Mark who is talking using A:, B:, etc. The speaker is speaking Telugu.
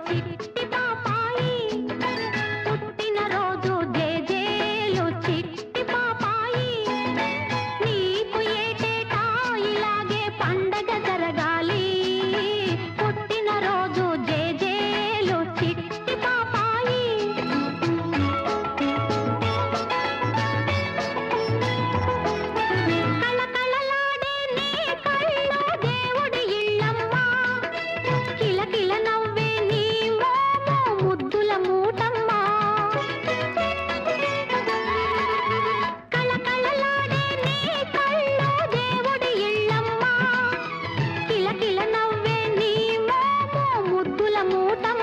A: చిట్టి పాపాయి పుట్టినరోజు జేజేలు చిట్టి పాపాయి నీకు ఏటేటా ఇలాగే పండగ జరగాలి పుట్టినరోజు జేజేలు చిట్టి పాపాయి కళకళలాడే నీ కళ్ళు దేవుడి ఇళ్ళమ్మ కిలకిల నవ్వే నీ మోము ముద్దుల మూటమ్మ కళకళలాడే నీ కళ్ళు దేవుడి ఇళ్ళమ్మ కిలకిల నవ్వే నీ మోము ముద్దుల మూటమ్మ